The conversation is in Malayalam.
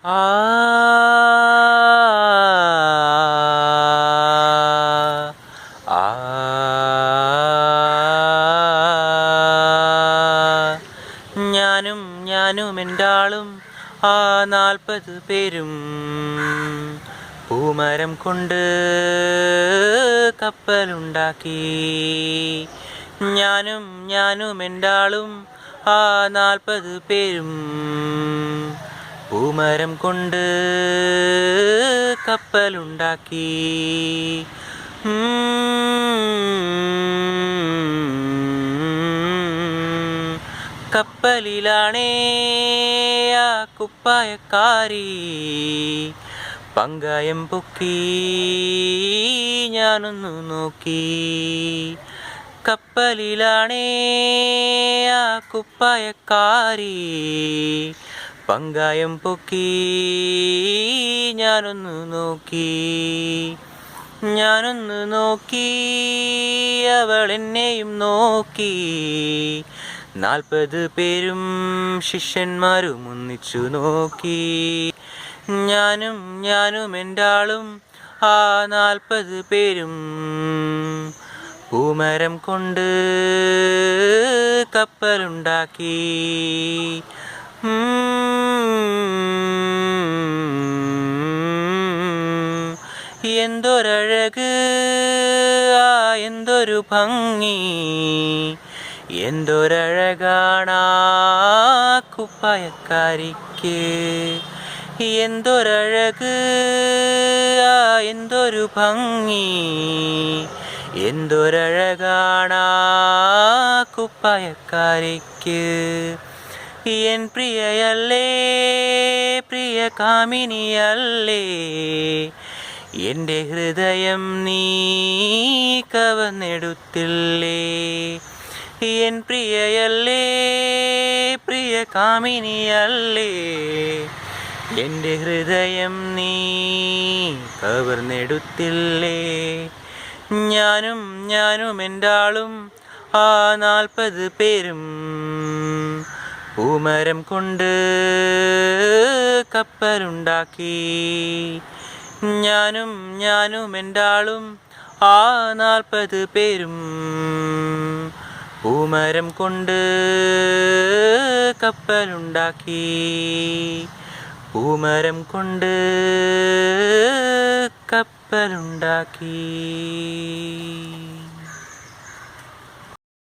ആ ആ ഞാനും എൻ്റാളും ആ 40 പേരും പൂമരം കൊണ്ട് കപ്പലുണ്ടാക്കി. ഞാനും എൻ്റാളും ആ 40 പേരും പൂമരം കൊണ്ട് കപ്പലുണ്ടാക്കി. കപ്പലിലാണേ ആ കുപ്പായക്കാരി പങ്കായം പൊക്കി ഞാനൊന്നു നോക്കി. കപ്പലിലാണേ ആ കുപ്പായക്കാരി പങ്കായം പൊക്കി ഞാനൊന്നു നോക്കി. അവൾ എന്നെയും നോക്കി. 40 പേരും ശിഷ്യന്മാരും ഒന്നിച്ചു നോക്കി. ഞാനും എൻ്റാളും ആ 40 പേരും പൂമരം കൊണ്ട് കപ്പലുണ്ടാക്കി. എന്തൊരഴക് എന്തൊരു ഭംഗി, എന്തൊരഴകാണാ കുപ്പായക്കാരിക്ക്. എന്തൊരഴക് എന്തൊരു ഭംഗി, എന്തൊരഴകാണാ കുപ്പായക്കാരിക്ക്. എൻ പ്രിയയല്ലേ, പ്രിയ കാമിനിയല്ലേ, എൻ്റെ ഹൃദയം നീ കവർന്നെടുത്തില്ലേ. എൻ പ്രിയയല്ലേ, പ്രിയ കാമിനിയല്ലേ, എൻ്റെ ഹൃദയം നീ കവർന്നെടുത്തില്ലേ. ഞാനും എൻ്റാളും ആ 40 പേരും പൂമരം കൊണ്ട് കപ്പലുണ്ടാക്കി. ഞാനും എൻ്റാളും ആ 40 പേരും പൂമരം കൊണ്ട് കപ്പലുണ്ടാക്കി. പൂമരം കൊണ്ട് കപ്പലുണ്ടാക്കി.